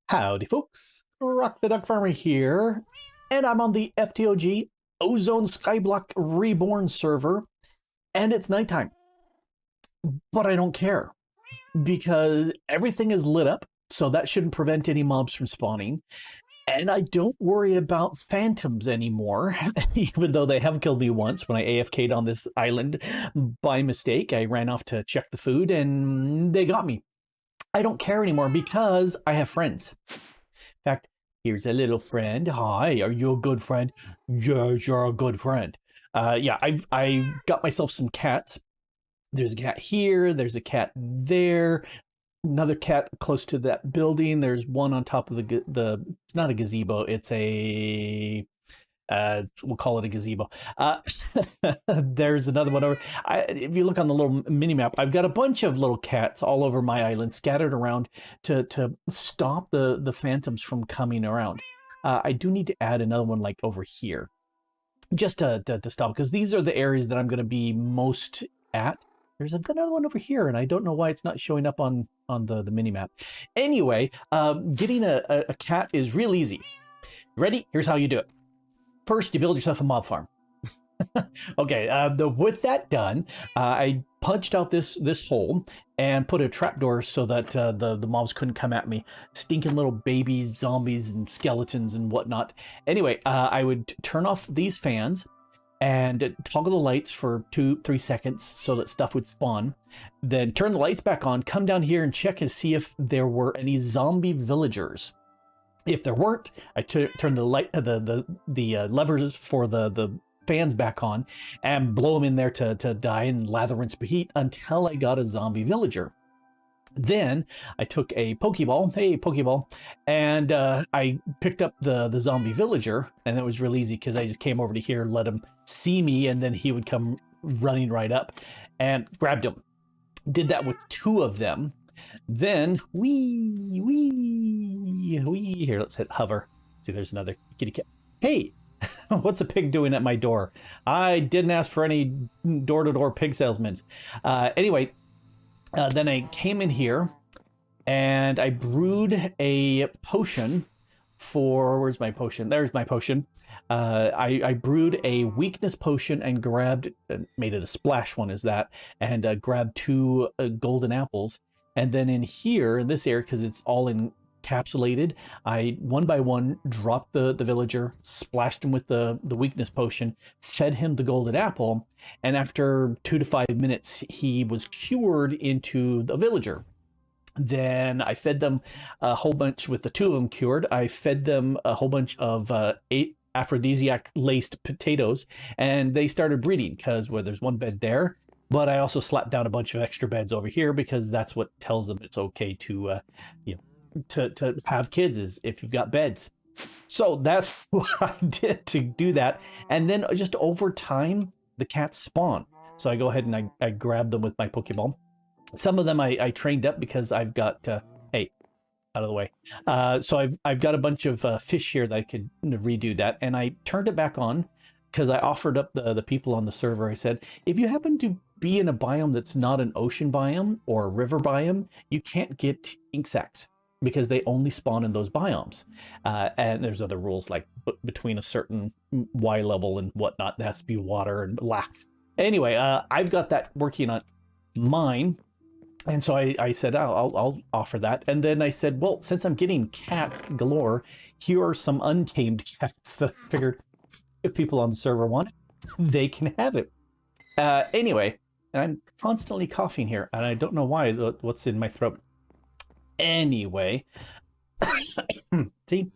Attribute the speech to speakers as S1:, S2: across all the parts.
S1: Howdy folks, Rock the DuckFarmer here, and I'm on the FTOG Ozone Skyblock Reborn server, and it's nighttime. But I don't care, because everything is lit up, so that shouldn't prevent any mobs from spawning, and I don't worry about phantoms anymore, even though they have killed me once when I AFK'd on this island by mistake. I ran off to check the food, and they got me. I don't care anymore because I have friends. In fact, here's a little friend. Hi, are you a good friend? Yes, you're a good friend. Yeah, I got myself some cats. There's a cat here. There's a cat there. Another cat close to that building. There's one on top of the. It's not a gazebo. It's a. We'll call it a gazebo. There's another one over. If you look on the little mini map, I've got a bunch of little cats all over my island, scattered around to stop the phantoms from coming around. I do need to add another one like over here, just to stop, because these are the areas that I'm going to be most at. There's another one over here, and I don't know why it's not showing up on the mini map. Anyway, getting a cat is real easy. Ready? Here's how you do it. First, you build yourself a mob farm. Okay, with that done, I punched out this hole and put a trapdoor so that the mobs couldn't come at me. Stinking little baby zombies and skeletons and whatnot. Anyway, I would turn off these fans and toggle the lights for 2-3 seconds so that stuff would spawn. Then turn the lights back on, come down here and check and see if there were any zombie villagers. If there weren't, I turn the light, the levers for the fans back on and blow them in there to die and lather, rinse, repeat until I got a zombie villager. Then I took a Pokeball, and I picked up the zombie villager, and it was real easy because I just came over to here, let him see me, and then he would come running right up and grabbed him. Did that with 2 of them. Then here, let's hit hover. See, there's another kitty cat. Hey, what's a pig doing at my door? I didn't ask for any door-to-door pig salesmen. Anyway, then I came in here and I brewed a potion for, where's my potion? There's my potion. I brewed a weakness potion and grabbed, made it a splash one is that, and grabbed 2 golden apples. And then in here, in this area, because it's all encapsulated, I one by one dropped the villager, splashed him with the weakness potion, fed him the golden apple, and after 2 to 5 minutes, he was cured into the villager. Then I fed them a whole bunch with the 2 of them cured. I fed them a whole bunch of 8 aphrodisiac-laced potatoes, and they started breeding because there's 1 bed there. But I also slapped down a bunch of extra beds over here because that's what tells them it's okay to, to have kids, is if you've got beds. So that's what I did to do that. And then just over time, the cats spawn. So I go ahead and I grab them with my Pokeball. Some of them I trained up because I've got, hey, out of the way. So I've got a bunch of fish here that I could redo that. And I turned it back on because I offered up the people on the server. I said, if you happen to be in a biome that's not an ocean biome or a river biome, you can't get ink sacs because they only spawn in those biomes. And there's other rules like between a certain Y level and whatnot, there has to be water and blah. Anyway, I've got that working on mine. And so I said, I'll offer that. And then I said, well, since I'm getting cats galore, here are some untamed cats that I figured if people on the server want it, they can have it. Anyway, and I'm constantly coughing here, and I don't know why, what's in my throat. Anyway, see?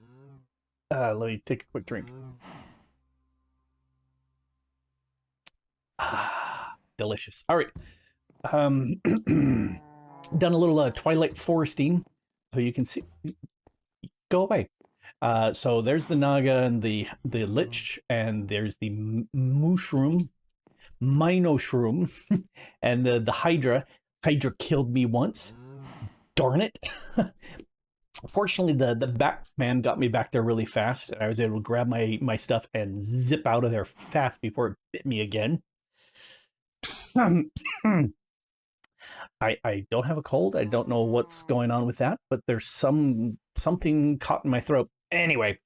S1: Let me take a quick drink. Delicious. All right. Done a little Twilight Foresting, so you can see. Go away. So there's the Naga and the Lich, and there's the Mushroom. Minoshroom, and the Hydra. Hydra killed me once. Darn it. Fortunately, the Batman got me back there really fast, and I was able to grab my stuff and zip out of there fast before it bit me again. I don't have a cold. I don't know what's going on with that, but there's something caught in my throat. Anyway,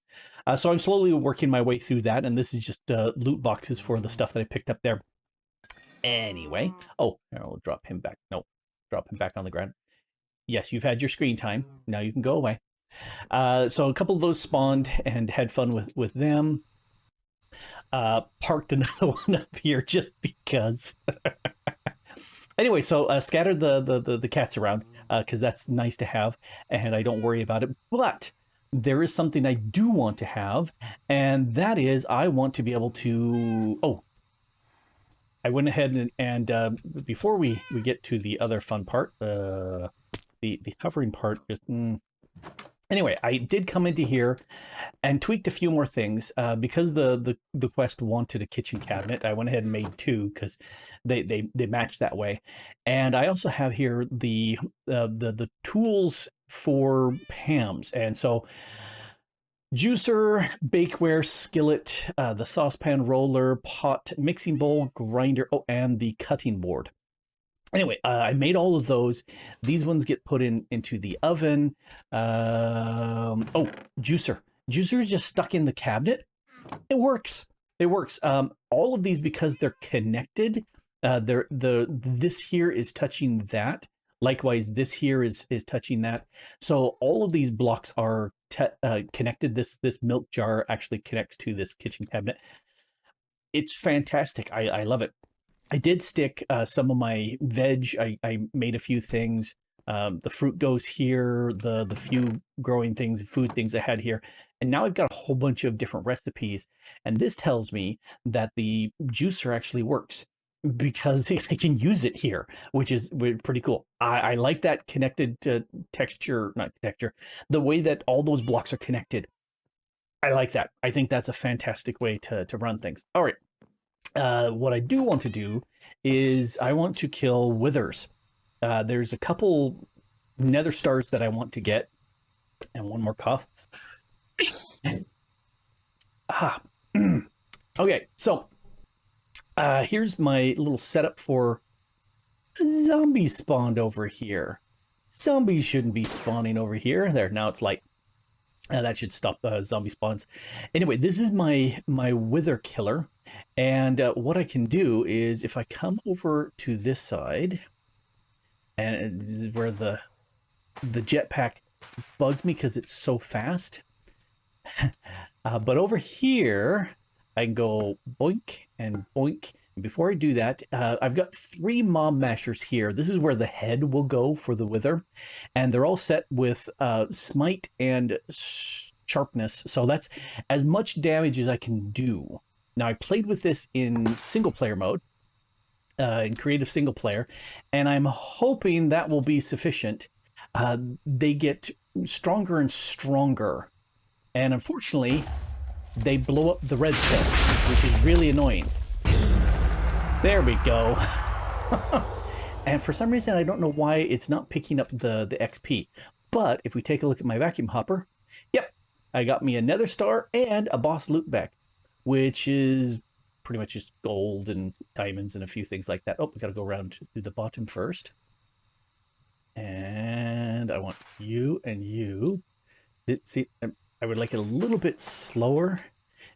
S1: so I'm slowly working my way through that, and this is just loot boxes for the stuff that I picked up there. Anyway, oh, I'll drop him back. No, drop him back on the ground. Yes, you've had your screen time. Now you can go away. So a couple of those spawned and had fun with them. Parked another one up here just because. Anyway, so scattered the cats around because that's nice to have, and I don't worry about it. But there is something I do want to have, and that is I want to be able to. Oh, I went ahead and before we get to the other fun part, the hovering part. Just anyway, I did come into here and tweaked a few more things because the quest wanted a kitchen cabinet. I went ahead and made two because they match that way, and I also have here the tools for hams, and so juicer, bakeware, skillet, the saucepan roller, pot, mixing bowl, grinder, oh, and the cutting board. Anyway, I made all of those. These ones get put into the oven. Oh, juicer. Juicer is just stuck in the cabinet. It works. It works. All of these, because they're connected, this here is touching that. Likewise, this here is touching that. So all of these blocks are connected. This milk jar actually connects to this kitchen cabinet. It's fantastic. I love it. I did stick some of my veg. I made a few things. The fruit goes here, the few growing things, food things I had here. And now I've got a whole bunch of different recipes. And this tells me that the juicer actually works because I can use it here, which is pretty cool. I like that connected to texture, not texture, the way that all those blocks are connected. I like that. I think that's a fantastic way to run things. All right. What I do want to do is I want to kill withers. There's a couple nether stars that I want to get, and one more cough. Okay, so here's my little setup for zombies spawned over here. Zombies shouldn't be spawning over here. There, now it's light. That should stop zombie spawns. Anyway, this is my wither killer. And what I can do is if I come over to this side, and this is where the jetpack bugs me because it's so fast. But over here, I can go boink and boink. And before I do that, I've got 3 mob mashers here. This is where the head will go for the wither. And they're all set with smite and sharpness. So that's as much damage as I can do. Now, I played with this in single player mode, in creative single player, and I'm hoping that will be sufficient. They get stronger and stronger. And unfortunately, they blow up the redstone, which is really annoying. There we go. And for some reason, I don't know why it's not picking up the XP. But if we take a look at my vacuum hopper, yep, I got me a nether star and a boss loot bag, which is pretty much just gold and diamonds and a few things like that. Oh, we got to go around to the bottom first. And I want you and you. See, I would like it a little bit slower.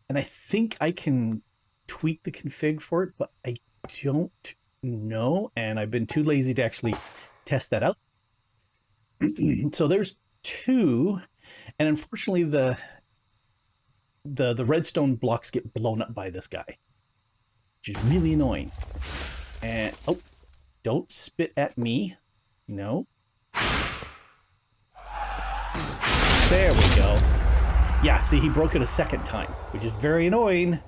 S1: And I think I can tweak the config for it, but I don't know. And I've been too lazy to actually test that out. So there's 2. And unfortunately, the redstone blocks get blown up by this guy, which is really annoying. And oh, don't spit at me. No. There we go. Yeah, see, he broke it a second time, which is very annoying.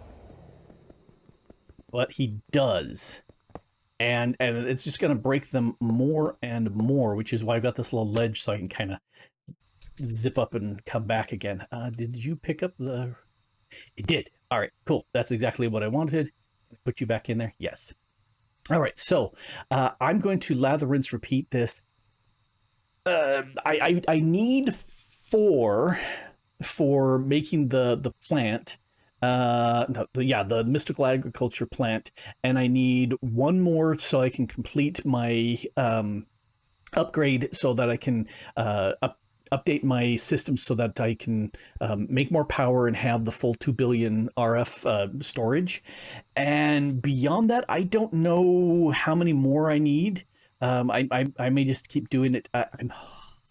S1: But he does. And it's just going to break them more and more, which is why I've got this little ledge so I can kind of zip up and come back again. Did you pick up the... It did. All right, cool. That's exactly what I wanted. Put you back in there. Yes. All right, so I'm going to lather, rinse, repeat this. I need 4 for making the plant. The mystical agriculture plant, and I need 1 more so I can complete my upgrade so that I can update my system so that I can make more power and have the full 2 billion RF storage. And beyond that, I don't know how many more I need. I may just keep doing it. I'm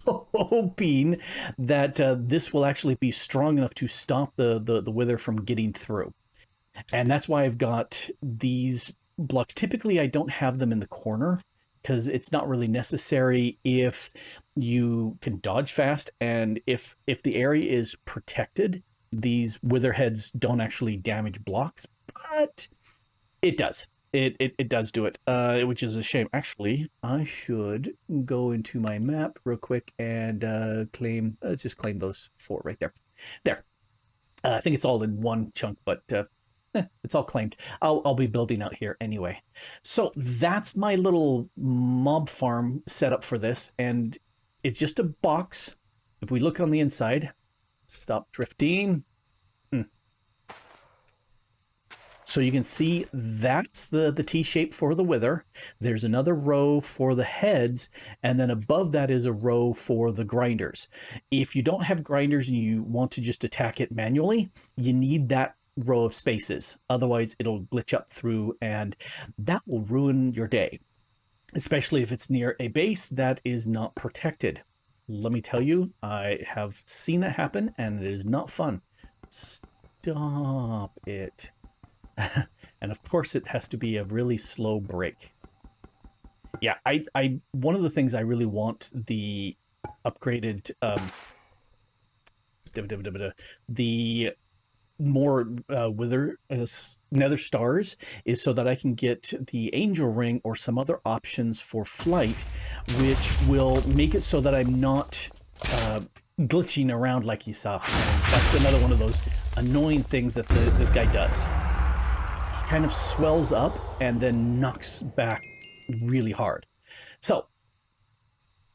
S1: hoping that this will actually be strong enough to stop the wither from getting through. And that's why I've got these blocks. Typically, I don't have them in the corner because it's not really necessary if you can dodge fast. And if the area is protected, these wither heads don't actually damage blocks, but it does. It does do it, which is a shame. Actually, I should go into my map real quick and claim, let's just claim those 4 right there. There. I think it's all in one chunk, but it's all claimed. I'll be building out here anyway. So that's my little mob farm setup for this, and it's just a box. If we look on the inside, stop drifting. So you can see that's the T-shape for the wither. There's another row for the heads, and then above that is a row for the grinders. If you don't have grinders and you want to just attack it manually, you need that row of spaces. Otherwise, it'll glitch up through, and that will ruin your day, especially if it's near a base that is not protected. Let me tell you, I have seen that happen, and it is not fun. Stop it. And of course it has to be a really slow break. Yeah, I one of the things I really want the upgraded the more wither nether stars is so that I can get the angel ring or some other options for flight, which will make it so that I'm not glitching around like you saw. And that's another one of those annoying things that this guy does. Kind of swells up and then knocks back really hard. So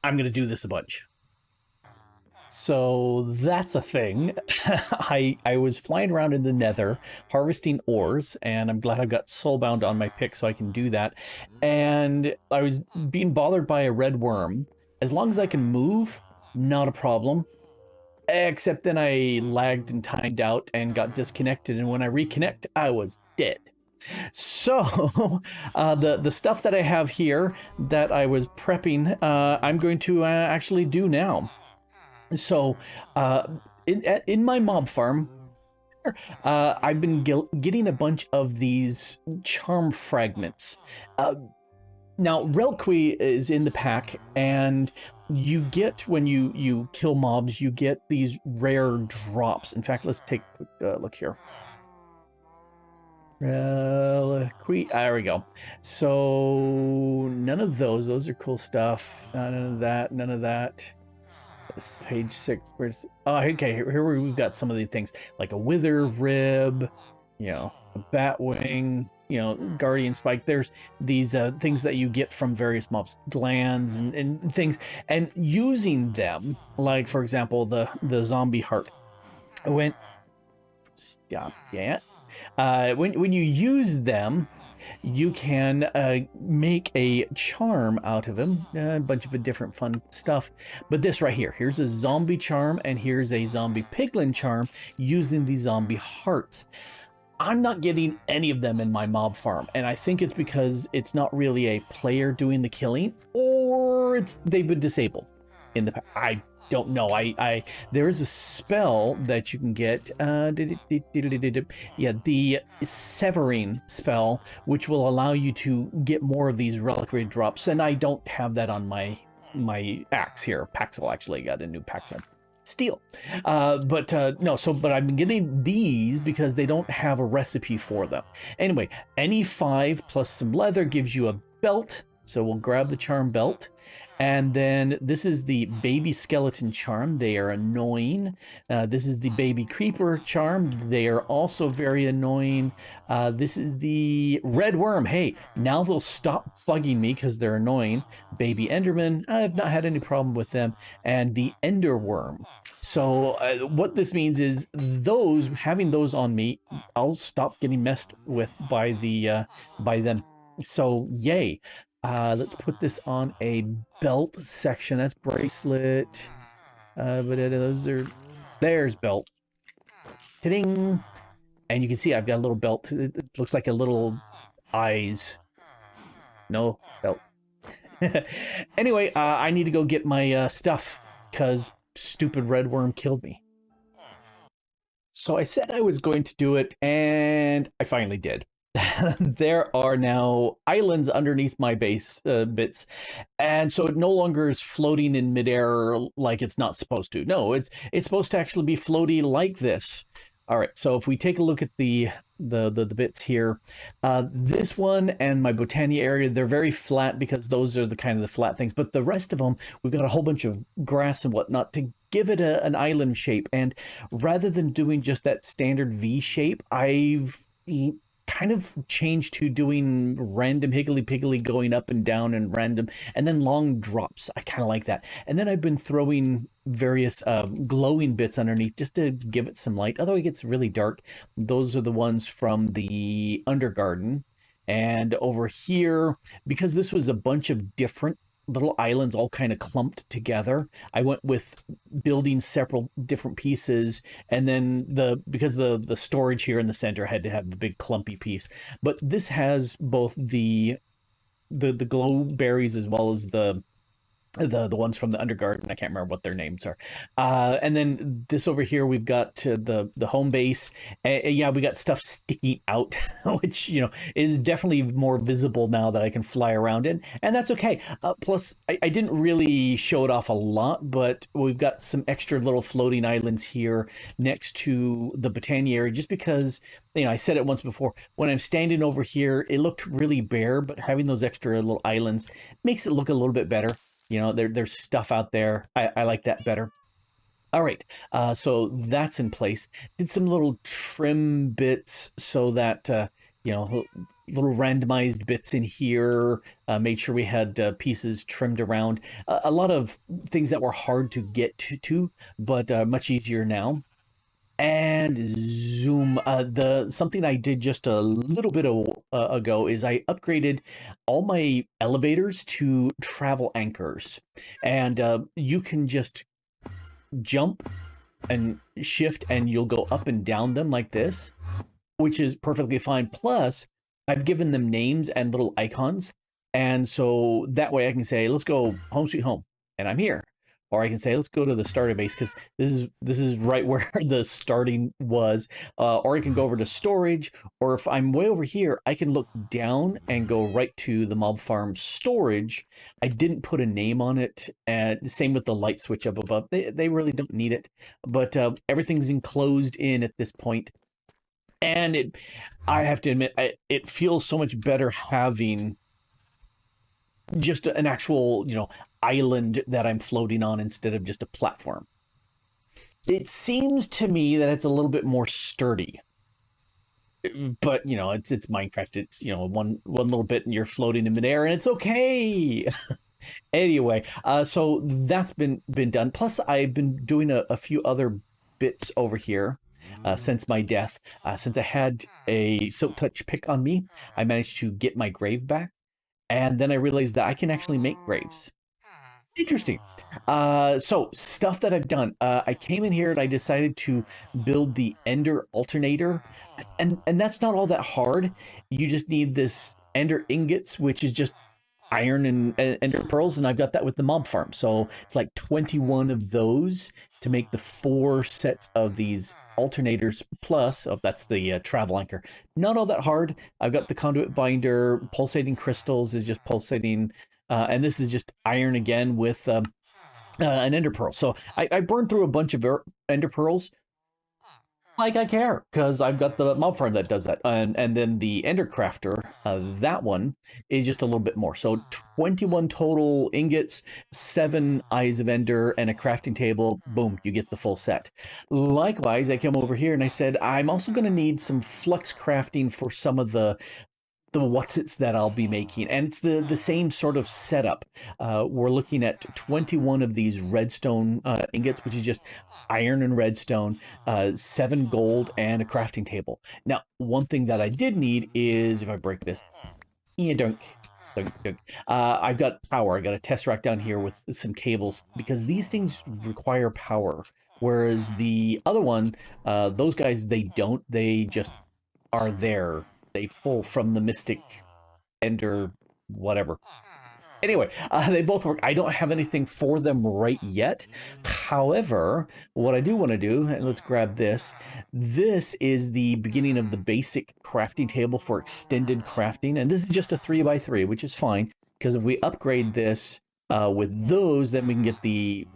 S1: I'm going to do this a bunch. So that's a thing. I was flying around in the nether harvesting ores, and I'm glad I've got soulbound on my pick so I can do that. And I was being bothered by a red worm. As long as I can move, not a problem. Except then I lagged and timed out and got disconnected, and when I reconnect, I was dead. So the stuff that I have here that I was prepping, I'm going to actually do now. So in my mob farm, I've been getting a bunch of these charm fragments. Now, Relqui is in the pack, and you get, when you kill mobs, you get these rare drops. In fact, let's take a quick look here. Reliquary, there we go. So none of those are cool stuff. None of that. This page 6, where's, oh, okay, here we've got some of the things, like a wither rib, you know, a bat wing, you know, guardian spike. There's these things that you get from various mobs, glands and things, and using them, like for example the zombie heart. Stop that. When you use them, you can make a charm out of him, a bunch of different fun stuff. But this right here, here's a zombie charm, and here's a zombie piglin charm using the zombie hearts. I'm not getting any of them in my mob farm, and I think it's because it's not really a player doing the killing, or they've been disabled in the past. I don't know. There is a spell that you can get. Yeah, the severing spell, which will allow you to get more of these reliquary drops, and I don't have that on my axe here. Paxel actually got a new Paxel. Steel. But I've been getting these because they don't have a recipe for them. Anyway, any 5 plus some leather gives you a belt, so we'll grab the charm belt. And then this is the baby skeleton charm. They are annoying. This is the baby creeper charm. They are also very annoying. This is the red worm. Hey, now they'll stop bugging me because they're annoying. Baby enderman. I've not had any problem with them. And the ender worm. So what this means is having those on me, I'll stop getting messed with by them. So yay. Let's put this on a belt section. That's bracelet. But those are, there's belt. Ta-ding! And you can see I've got a little belt. It looks like a little eyes. No belt. Anyway, I need to go get my stuff because stupid red worm killed me. So I said I was going to do it, and I finally did. There are now islands underneath my base bits, and so it no longer is floating in midair like it's not supposed to. No, it's supposed to actually be floaty like this. All right, so if we take a look at the bits here, this one and my Botania area, they're very flat because those are the kind of the flat things. But the rest of them, we've got a whole bunch of grass and whatnot to give it an island shape. And rather than doing just that standard V shape, I've kind of changed to doing random higgly-piggly going up and down and random, and then long drops. I kind of like that. And then I've been throwing various glowing bits underneath just to give it some light. Although it gets really dark, those are the ones from the Undergarden. And over here, because this was a bunch of different little islands all kind of clumped together, I went with building several different pieces, and then because the storage here in the center had to have the big clumpy piece. But this has both the glow berries as well as the ones from the Undergarden. I can't remember what their names are. And then this over here, we've got the home base. Yeah, we got stuff sticking out, which, you know, is definitely more visible now that I can fly around in, and that's okay. Plus, I didn't really show it off a lot, but we've got some extra little floating islands here next to the Botania area, just because, you know, I said it once before, when I'm standing over here, it looked really bare, but having those extra little islands makes it look a little bit better. You know, there's stuff out there. I like that better. All right, so that's in place. Did some little trim bits so that, you know, little randomized bits in here. Made sure we had pieces trimmed around. A lot of things that were hard to get to but much easier now. And zoom, something I did just a little bit ago is I upgraded all my elevators to travel anchors, and you can just jump and shift and you'll go up and down them like this, which is perfectly fine. Plus, I've given them names and little icons, and so that way I can say, let's go home sweet home, and I'm here. Or I can say, let's go to the starting base, because this is right where the starting was. Or I can go over to storage, or if I'm way over here, I can look down and go right to the mob farm storage. I didn't put a name on it, and same with the light switch up above. They really don't need it, but everything's enclosed in at this point. And I have to admit, it feels so much better having just an actual, you know, island that I'm floating on instead of just a platform. It seems to me that it's a little bit more sturdy. But, you know, it's Minecraft. It's, you know, one little bit and you're floating in midair, and it's okay. Anyway, so that's been done. Plus, I've been doing a few other bits over here since my death. Since I had a Silk Touch pick on me, I managed to get my grave back. And then I realized that I can actually make graves. Interesting. So stuff that I've done. I came in here and I decided to build the Ender alternator, and that's not all that hard. You just need this Ender ingots, which is just iron and ender pearls, and I've got that with the mob farm. So it's like 21 of those to make the 4 sets of these alternators, plus that's the travel anchor. Not all that hard. I've got the conduit binder. Pulsating crystals is just pulsating, and this is just iron again with an ender pearl. So I burned through a bunch of ender pearls like I care, because I've got the mob farm that does that, and then the Ender Crafter, that one is just a little bit more. So 21 total ingots, 7 Eyes of Ender, and a crafting table. Boom, you get the full set. Likewise, I came over here and I said I'm also going to need some flux crafting for some of the what's-its that I'll be making, and it's the same sort of setup. We're looking at 21 of these redstone ingots, which is just iron and redstone, 7 gold, and a crafting table. Now, one thing that I did need is, if I break this, yeah, dunk. I've got power. I got a test rack down here with some cables because these things require power. Whereas the other one, those guys, they don't. They just are there. They pull from the Mystic Ender, whatever. Anyway, they both work. I don't have anything for them right yet. However, what I do want to do, and let's grab this. This is the beginning of the basic crafting table for extended crafting. And this is just a 3x3, which is fine. Because if we upgrade this with those, then we can get the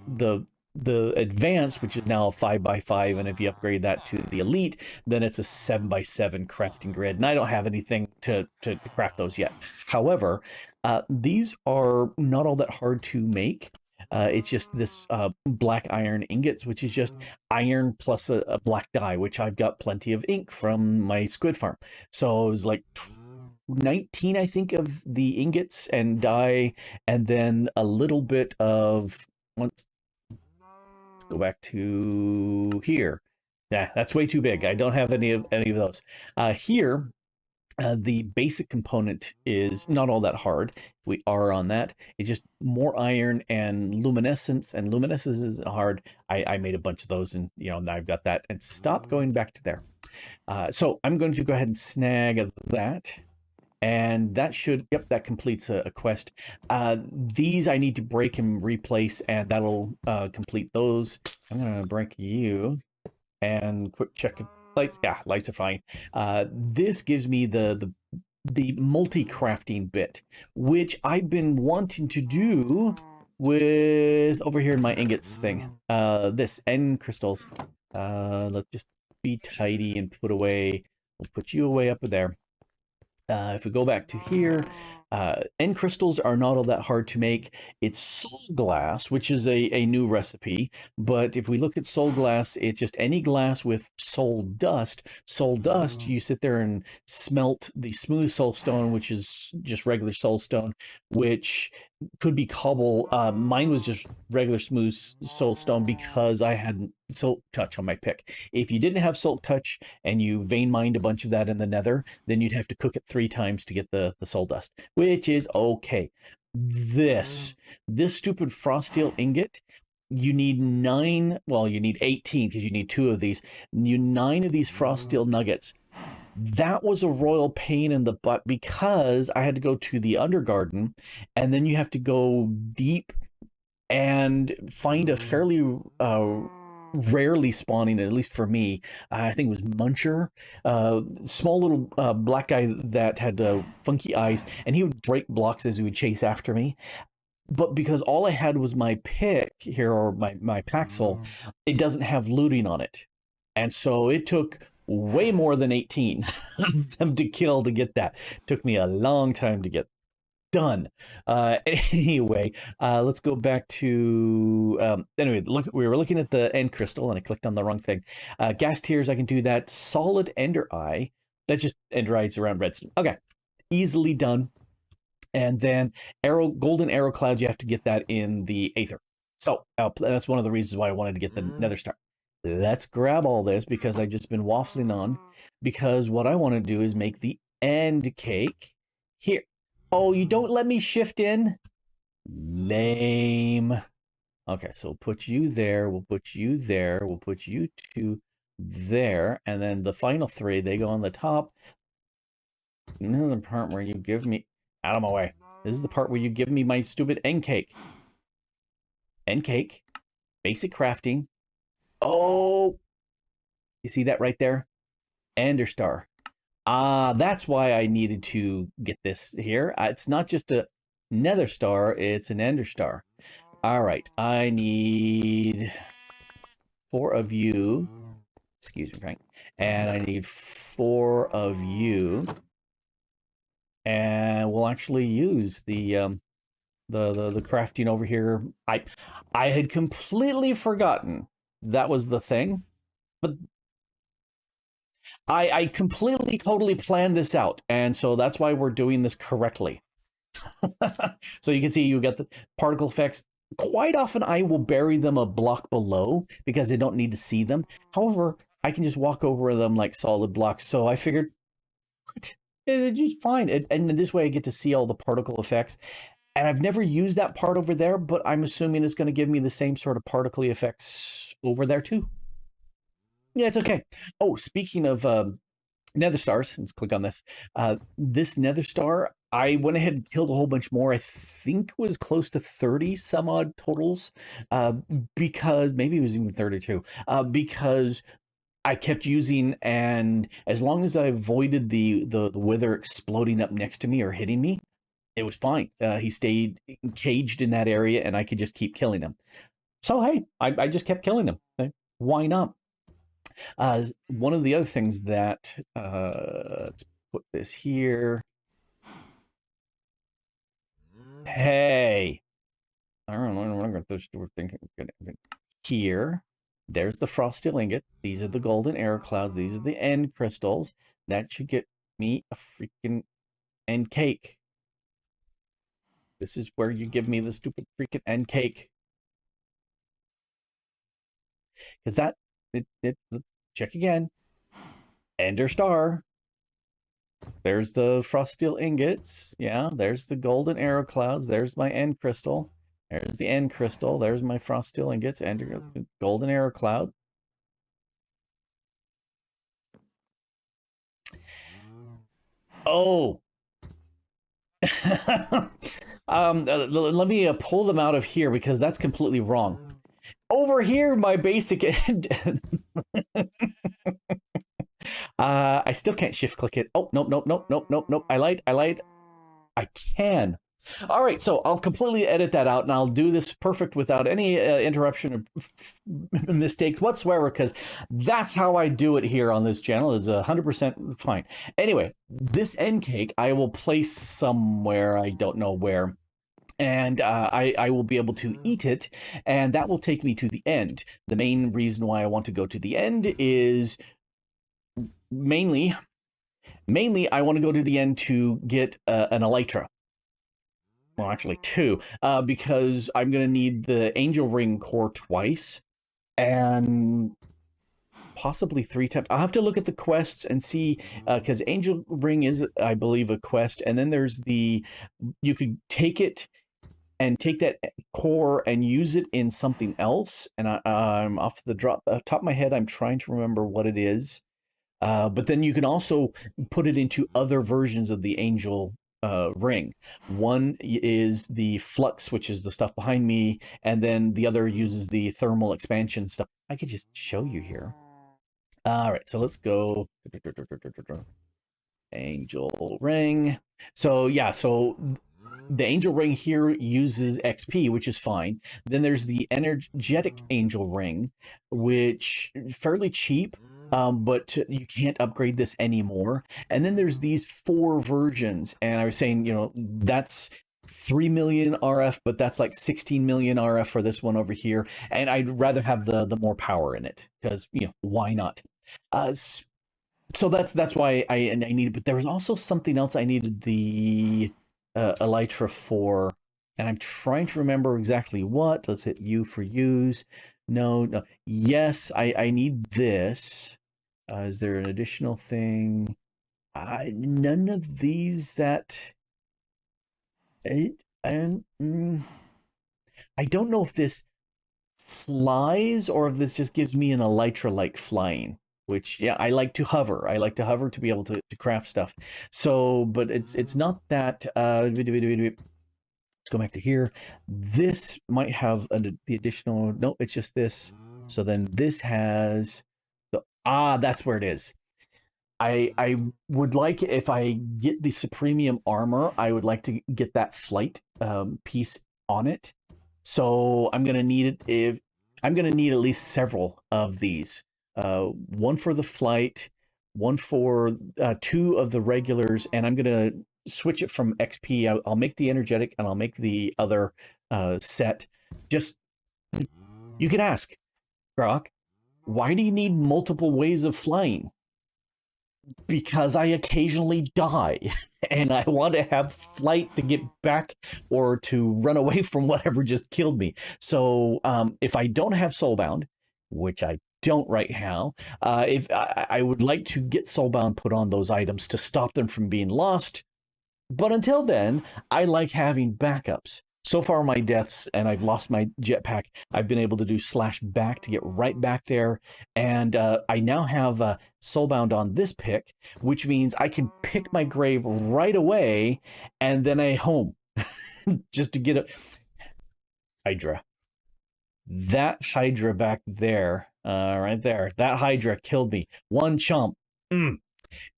S1: advanced, which is now a 5x5, and if you upgrade that to the elite, then it's a 7x7 crafting grid. And I don't have anything to craft those yet. However, these are not all that hard to make. It's just this black iron ingots, which is just iron plus a black dye, which I've got plenty of ink from my squid farm. So it was like 19, I think, of the ingots and dye, and then a little bit of let's go back to here. Yeah, that's way too big. I don't have any of those. Here, the basic component is not all that hard. We are on that. It's just more iron and luminescence, and luminescence is hard. I made a bunch of those, and now I've got that. And stop going back to there. So I'm going to go ahead and snag that. And that should, yep, that completes a quest. These I need to break and replace, and that'll complete those. I'm going to break you and quick check if lights. Yeah, lights are fine. This gives me the multi-crafting bit, which I've been wanting to do with over here in my ingots thing. This end crystals. Let's just be tidy and put away. We'll put you away up there. If we go back to here, end crystals are not all that hard to make. It's soul glass, which is a new recipe. But if we look at soul glass, it's just any glass with soul dust. Soul dust, you sit there and smelt the smooth soul stone, which is just regular soul stone, which could be cobble. Mine was just regular smooth soul stone because I had Silk Touch on my pick. If you didn't have Silk Touch and you vein mined a bunch of that in the nether, then you'd have to cook it 3 times to get the soul dust, which is okay. This stupid frost steel ingot, you need 9, well, you need 18 because you need 2 of these. You 9 of these frost steel nuggets. That was a royal pain in the butt because I had to go to the Undergarden, and then you have to go deep and find a fairly rarely spawning, at least for me, I think it was Muncher, small little black guy that had funky eyes, and he would break blocks as he would chase after me. But because all I had was my pick here, or my Paxel, it doesn't have looting on it. And so it took way more than 18 of them to kill to get that. It took me a long time to get done. Anyway, let's go back to anyway, look, we were looking at the end crystal and I clicked on the wrong thing. Gas tiers, I can do that. Solid ender eye, that's just ender eyes around redstone. Okay, easily done. And then golden arrow clouds, you have to get that in the aether. So that's one of the reasons why I wanted to get the nether star. Let's grab all this because I've just been waffling on, because what I want to do is make the end cake here. Oh, you don't let me shift in? Lame. Okay, so we'll put you there, we'll put you there, we'll put you 2 there, and then the final 3, they go on the top. And this is the part where you give me... Out of my way. This is the part where you give me my stupid end cake. End cake. Basic crafting. Oh! You see that right there? Ender star. That's why I needed to get this here. It's not just a nether star, it's an ender star. All right, I need 4 of you. Excuse me, Frank. And I need 4 of you. And we'll actually use the crafting over here. I had completely forgotten that was the thing, but I completely, totally planned this out, and so that's why we're doing this correctly. So you can see you got the particle effects. Quite often I will bury them a block below because I don't need to see them. However, I can just walk over them like solid blocks. So I figured, it's just fine. And this way I get to see all the particle effects. And I've never used that part over there, but I'm assuming it's going to give me the same sort of particle effects over there too. Yeah, it's okay. Oh, speaking of nether stars, let's click on this. This nether star, I went ahead and killed a whole bunch more. I think was close to 30 some odd totals, because maybe it was even 32, because I kept using, and as long as I avoided the wither exploding up next to me or hitting me, it was fine. He stayed caged in that area, and I could just keep killing him. So hey, I just kept killing him. Why not? One of the other things that let's put this here. Hey, I don't know. I'm going to think here. There's the frosted ingot. These are the golden arrow clouds. These are the end crystals. That should get me a freaking end cake. This is where you give me the stupid freaking end cake. Because that, check again. Ender star. There's the frost steel ingots. Yeah, there's the golden arrow clouds. There's my end crystal. There's the end crystal. There's my frost steel ingots and golden arrow cloud. Oh. Let me pull them out of here because that's completely wrong. Over here, my basic end. I still can't shift click it. Oh, nope. I lied. I can. All right, so I'll completely edit that out, and I'll do this perfect without any interruption or mistakes whatsoever, because that's how I do it here on this channel. Is 100% fine. Anyway, this end cake I will place somewhere, I don't know where, and I will be able to eat it, and that will take me to the end. The main reason why I want to go to the end is mainly I want to go to the end to get an elytra. Well, actually two, because I'm going to need the angel ring core twice and possibly 3 times. I'll have to look at the quests and see, because angel ring is, I believe, a quest, and then there's the, you could take it and take that core and use it in something else, and I'm off the top of my head, I'm trying to remember what it is. But then you can also put it into other versions of the angel ring. One is the flux, which is the stuff behind me, and then the other uses the thermal expansion stuff. I could just show you here. All right, so let's go. Angel ring. So yeah, so the angel ring here uses XP, which is fine. Then there's the energetic angel ring, which fairly cheap, but you can't upgrade this anymore. And then there's these 4 versions, and I was saying, you know, that's 3 million RF, but that's like 16 million RF for this one over here. And I'd rather have the more power in it, because, you know, why not? So that's why I needed, but there was also something else I needed the elytra for, and I'm trying to remember exactly what. Let's hit U for use. No. Yes, I need this. Is there an additional thing? None of these that. I don't know if this flies or if this just gives me an elytra like flying. Which, yeah, I like to hover. I like to hover to be able to craft stuff. So, but it's not that. Let's go back to here. This might have the additional. No, it's just this. So then this has the that's where it is. I would like, if I get the Supremium armor, I would like to get that flight piece on it. So I'm gonna need it. I'm gonna need at least several of these. One for the flight, one for 2 of the regulars, and I'm gonna switch it from XP. I'll make the energetic, and I'll make the other set. Just, you can ask, Grok, why do you need multiple ways of flying? Because I occasionally die, and I want to have flight to get back or to run away from whatever just killed me. So if I don't have soulbound, which I don't right now. If I would like to get Soulbound put on those items to stop them from being lost, but until then, I like having backups. So far, my deaths, and I've lost my jetpack, I've been able to do /back to get right back there. And I now have Soulbound on this pick, which means I can pick my grave right away, and then I home just to get a Hydra. That Hydra back there, right there, that Hydra killed me. One chomp.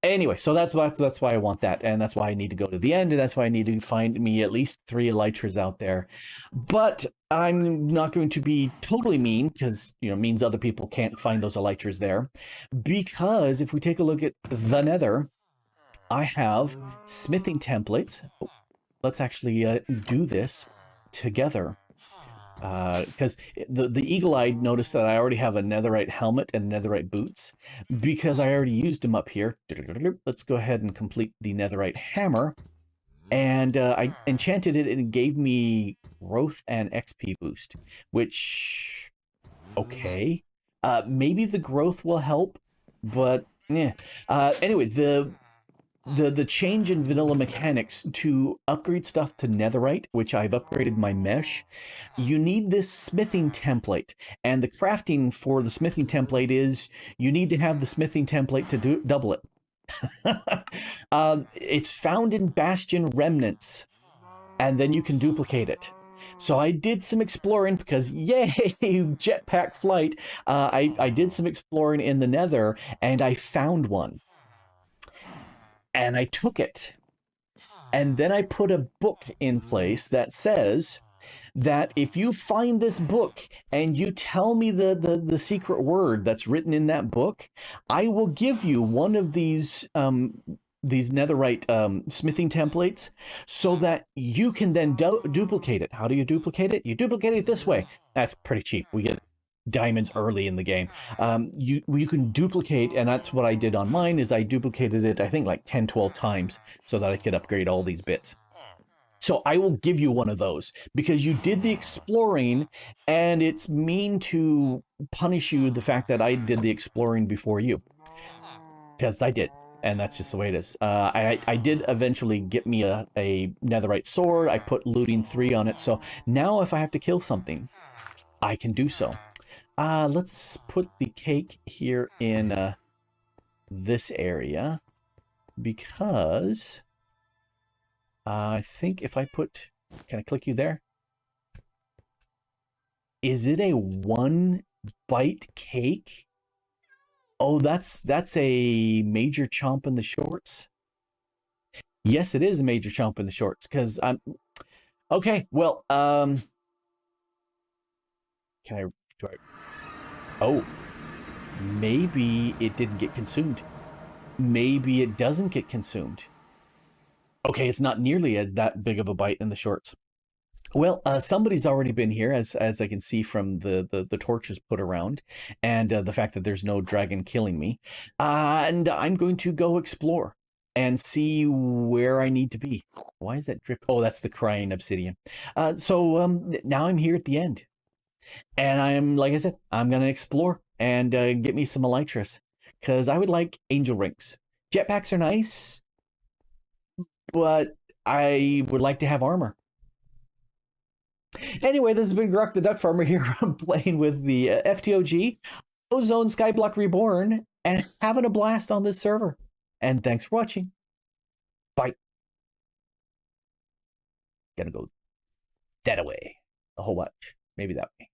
S1: Anyway, so that's why I want that, and that's why I need to go to the end, and that's why I need to find me at least 3 elytras out there. But I'm not going to be totally mean, because it means other people can't find those elytras there. Because if we take a look at the Nether, I have smithing templates. Let's actually do this together. Because the eagle-eyed noticed that I already have a netherite helmet and netherite boots because I already used them up here. Let's go ahead and complete the netherite hammer, and I enchanted it and it gave me growth and XP boost, which okay, maybe the growth will help, but yeah. Anyway, the change in vanilla mechanics to upgrade stuff to netherite, which I've upgraded my mesh, you need this smithing template. And the crafting for the smithing template is you need to have the smithing template to double it. It's found in Bastion remnants, and then you can duplicate it. So I did some exploring because, yay, jetpack flight. I did some exploring in the Nether, and I found one. And I took it. And then I put a book in place that says that if you find this book and you tell me the secret word that's written in that book, I will give you one of these netherite smithing templates so that you can then duplicate it. How do you duplicate it? You duplicate it this way. That's pretty cheap. We get diamonds early in the game. You can duplicate, and that's what I did on mine, is I duplicated it, I think like 10, 12 times so that I could upgrade all these bits. So I will give you one of those because you did the exploring, and it's mean to punish you the fact that I did the exploring before you. Because I did, and that's just the way it is. I did eventually get me a netherite sword. I put looting 3 on it, so now if I have to kill something, I can do so. Let's put the cake here in this area, because I think if I put, can I click you there? Is it a 1-bite cake? Oh, that's a major chomp in the shorts. Yes, it is a major chomp in the shorts, because I'm okay. Well, can I? Oh, maybe it didn't get consumed. Maybe it doesn't get consumed. Okay, it's not nearly that big of a bite in the shorts. Well, somebody's already been here, as I can see from the torches put around, and the fact that there's no dragon killing me. And I'm going to go explore and see where I need to be. Why is that drip? Oh, that's the crying obsidian. So now I'm here at the end, and I'm, like I said, I'm gonna explore and get me some elytras, because I would like angel rings. Jetpacks are nice, but I would like to have armor. Anyway, this has been Grok the DuckFarmer here. I'm playing with the FTOG, Ozone Skyblock Reborn, and having a blast on this server. And thanks for watching. Bye. Gonna go that way. A whole bunch. Maybe that way.